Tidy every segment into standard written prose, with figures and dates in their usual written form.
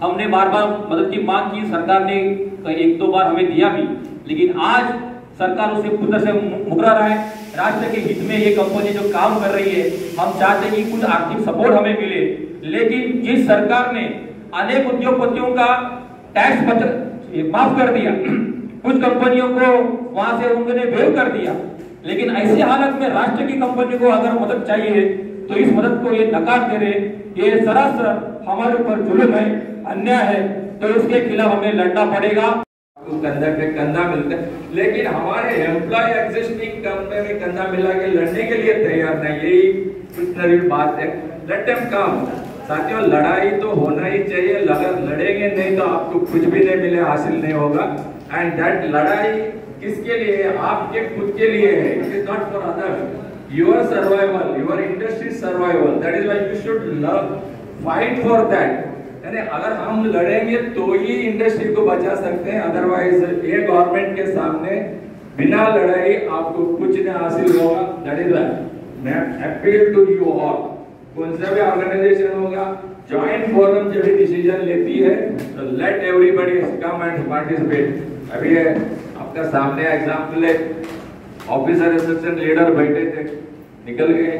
हमने बार बार मदद की मांग की, सरकार ने एक दो बार हमें दिया भी, लेकिन आज सरकार उसे पूरी तरह से मुकरा रहा है। राष्ट्र के हित में ये कंपनी जो काम कर रही है, हम चाहते हैं कि कुछ आर्थिक सपोर्ट हमें मिले, लेकिन जिस सरकार ने अनेक उद्योगपतियों का टैक्स माफ कर दिया, कुछ कंपनियों को वहां से उन्होंने वेव कर दिया, लेकिन ऐसी हालत में राष्ट्र की कंपनी को अगर मदद चाहिए तो इस मदद को ये नकार दे रहे, ये सरासर हमारे ऊपर जुल्म है, अन्याय है, तो इसके खिलाफ हमें लड़ना पड़ेगा। कंधा पे कंधा मिलता है, लेकिन हमारे एम्प्लॉय एग्जिस्टिंग कंपनी में कंधा मिला के लड़ने के लिए तैयार नहीं, यही कुछ बात है। Let them come. साथियों, लड़ाई तो होना ही चाहिए, अगर लड़ेंगे नहीं तो आपको कुछ भी नहीं मिले, हासिल नहीं होगा। एंड दैट लड़ाई किसके लिए है? आपके खुद के लिए है, it is not for other. Your survival, your industry survival, that is why you should love fight for that. यानी अगर हम लड़ेंगे तो ही इंडस्ट्री को बचा सकते हैं, अदरवाइज ये गवर्नमेंट के सामने बिना लड़ाई आपको कुछ नहीं हासिल होगा। दैट इज व्हाई मैं अपील टू यू ऑल, कौन सा भी ऑर्गेनाइजेशन होगा, जॉइंट फोरम जब भी डिसीजन लेती है तो let everybody come and participate. अभी आपका सामने एग्जाम्पल है, ऑफिसर एसोसिएशन लीडर बैठे थे, निकल गए।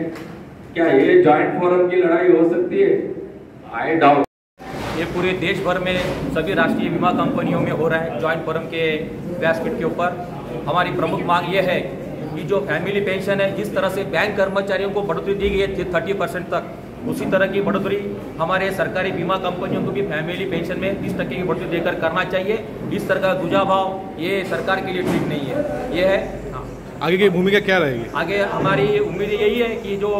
क्या ये जॉइंट फोरम की लड़ाई हो सकती है? I doubt. ये पूरे देश भर में सभी राष्ट्रीय बीमा कंपनियों में हो रहा है जॉइंट फोरम के व्यासपीठ के ऊपर। हमारी प्रमुख मांग ये है कि जो फैमिली पेंशन है, जिस तरह से बैंक कर्मचारियों को बढ़ोतरी दी गई है 30% तक, उसी तरह की बढ़ोतरी हमारे सरकारी बीमा कंपनियों को भी फैमिली पेंशन में 30% की बढ़ोतरी देकर करना चाहिए। इस तरह का दूजा भाव ये सरकार के लिए ठीक नहीं है। ये है। हाँ, आगे की भूमिका क्या रहेगी? आगे हमारी उम्मीद यही है कि जो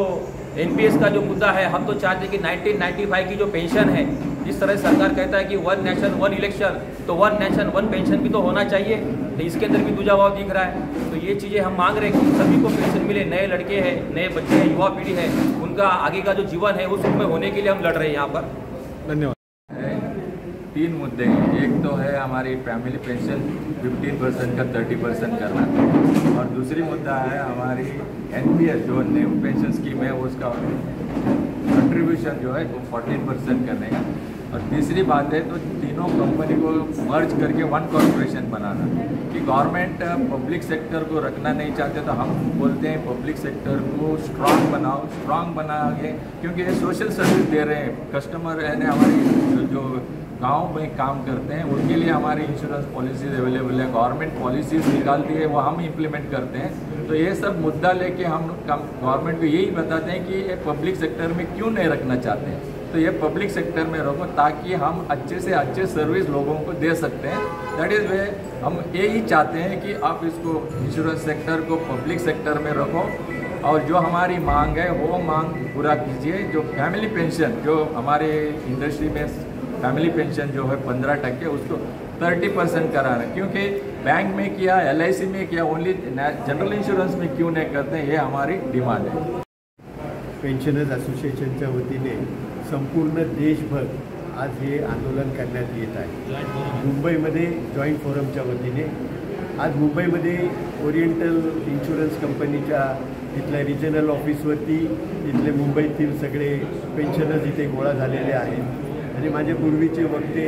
एनपीएस का जो मुद्दा है, हम तो चाहते हैं कि 1995 की जो पेंशन है, जिस तरह सरकार कहता है कि 1 नेशन 1 इलेक्शन, तो 1 नेशन 1 पेंशन भी तो होना चाहिए, तो इसके अंदर भी दूजा भाव दिख रहा है। तो ये चीज़ें हम मांग रहे हैं कि सभी को पेंशन मिले। नए लड़के हैं, नए बच्चे हैं, युवा पीढ़ी है, उनका आगे का जो जीवन है उस में होने के लिए हम लड़ रहे हैं यहाँ पर। धन्यवाद। 3 मुद्दे हैं। एक तो है हमारी फैमिली पेंशन 15% का 30% करना, और दूसरी मुद्दा है हमारी एनपीएस जो न्यू पेंशन स्कीम है उसका कंट्रीब्यूशन जो है वो 14% करने का, और तीसरी बात है तो तीनों कंपनी को मर्ज करके 1 कॉर्पोरेशन बनाना। कि गवर्नमेंट पब्लिक सेक्टर को रखना नहीं चाहते, तो हम बोलते हैं पब्लिक सेक्टर को स्ट्रांग बनाओ, स्ट्रांग बनाओगे क्योंकि ये सोशल सर्विस दे रहे हैं। कस्टमर है हमारी जो गांव में काम करते हैं उनके लिए हमारी इंश्योरेंस पॉलिसीज अवेलेबल है, गवर्नमेंट पॉलिसीज निकालती है, वो हम इम्प्लीमेंट करते हैं। तो ये सब मुद्दा लेके हम गवर्नमेंट को यही बताते हैं कि ये पब्लिक सेक्टर में क्यों नहीं रखना चाहते हैं, तो ये पब्लिक सेक्टर में रखो ताकि हम अच्छे से अच्छे सर्विस लोगों को दे सकते हैं। दैट इज़ वे हम यही चाहते हैं कि आप इसको इंश्योरेंस सेक्टर को पब्लिक सेक्टर में रखो, और जो हमारी मांग है वो मांग पूरा कीजिए। जो फैमिली पेंशन जो हमारे इंडस्ट्री में फैमिली पेंशन जो है 15% उसको 30% कराना, क्योंकि बैंक में किया, LIC में किया, ओनली जनरल इंश्योरेंस में क्यों नहीं करते हैं, ये हमारी डिमांड है। पेन्शनर्स असोसिएशनच्या वतीने संपूर्ण देशभर आज हे आंदोलन करण्यात येत आहे। मुंबईमध्ये जॉईंट फोरमच्या वतीने आज मुंबईमध्ये ओरिएंटल इन्शुरन्स कंपनीच्या इथल्या रिजनल ऑफिसवरती इथले मुंबईतील सगळे पेन्शनर्स इथे गोळा झालेले आहेत, आणि माझे पूर्वीचे वक्ते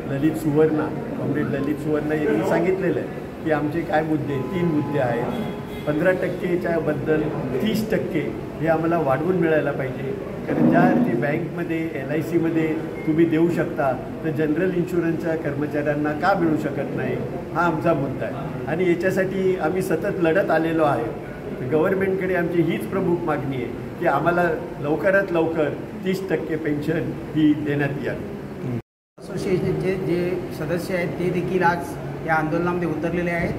ललित सुवर्णा, कॉम्रेड ललित सुवर्णा यांनी सांगितलेलं आहे की आमचे काय मुद्दे, 3 मुद्दे आहेत। 15%च्या बद्दल 30% हे आम्हाला वाढवून मिळायला पाहिजे, कारण ज्या अर्थी बँकमध्ये LICमध्ये तुम्ही देऊ शकता तर जनरल इन्शुरन्सच्या कर्मचाऱ्यांना का मिळू शकत नाही, हा आमचा मुद्दा आहे। आणि याच्यासाठी आम्ही सतत लढत आलेलो आहे। गव्हर्नमेंटकडे आमची हीच प्रमुख मागणी आहे की आम्हाला लवकरात लवकर 30% पेन्शन ही देण्यात यावी। असोसिएशनचे जे सदस्य आहेत ते देखील आज या आंदोलनामध्ये उतरलेले आहेत,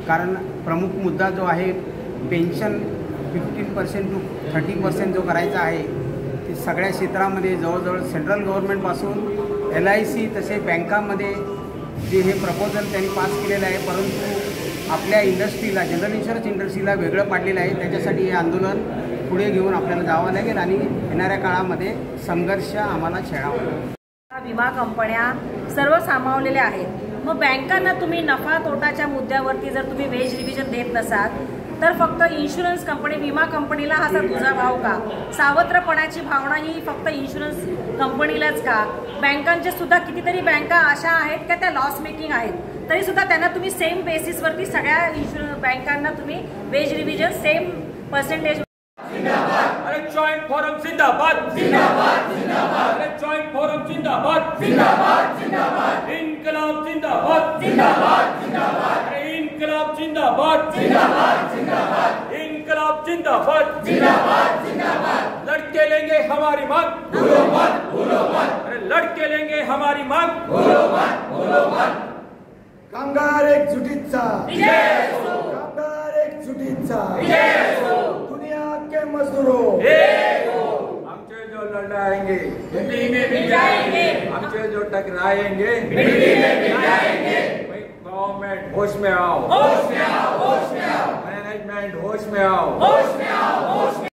कारण प्रमुख मुद्दा जो आहे पेन्शन 15% टू 30% जो करायचा आहे ते सगळ्या क्षेत्रामध्ये जवळजवळ सेंट्रल गव्हर्नमेंटपासून LIC तसे बँकामध्ये जे हे प्रपोजल त्यांनी पास केलेलं आहे, परंतु आपल्या इंडस्ट्रीला, जनरल इन्शुरन्स इंडस्ट्रीला वेगळं पाडलेलं आहे। त्याच्यासाठी हे आंदोलन पुढे घेऊन आपल्याला जावं लागेल आणि येणाऱ्या काळामध्ये संघर्ष आम्हाला छेडावा लागेल। विमा कंपन्या सर्व सामावलेल्या आहेत, मग बँकांना तुम्ही नफा तोटाच्या मुद्द्यावरती जर तुम्ही वेज रिव्हिजन देत नसाल तर फक्त इन्शुरन्स कंपनी, विमा कंपनीला हा तुझा भाव का? सावत्रपणाची भावना ही फक्त इन्शुरन्स कंपनीलाच का? बँकांचे सुद्धा कितीतरी बँका अशा आहेत का त्या लॉस मेकिंग आहेत, तरी सुद्धा त्यांना तुम्ही सेम बेसिसवरती सगळ्या इन्शुरन्स बँकांना तुम्ही वेज रिव्हिजन सेम पर्सेंटेज. अरे जॉइंट फोरम जिंदाबाद जिंदाबाद जिंदाबाद. अरे जॉइंट फोरम जिंदाबाद जिंदाबाद जिंदाबाद. इनकलाब जिंदाबाद जिंदाबाद जिंदाबाद. अरे इनकलाब जिंदाबाद जिंदाबाद जिंदाबाद. इनकलाब जिंदाबाद जिंदाबाद जिंदाबाद. लड़के लेंगे हमारी मांग, भूलो मत भूलो मत. अरे लड़के लेंगे हमारी मांग, भूलो मत भूलो मत. कामगार एकजुटीचा विजय असो. कामगार एकजुटीचा विजय असो. दुनिया के मजदूरों एक हो. हमसे जो लड़ाएंगे दिल्ली में भी जाएंगे, हमसे जो टकराएंगे दिल्ली में भी जाएंगे. गवर्नमेंट होश में आओ, होश में आओ, होश में आओ, मैनेजमेंट होश में आओ, होश में आओ.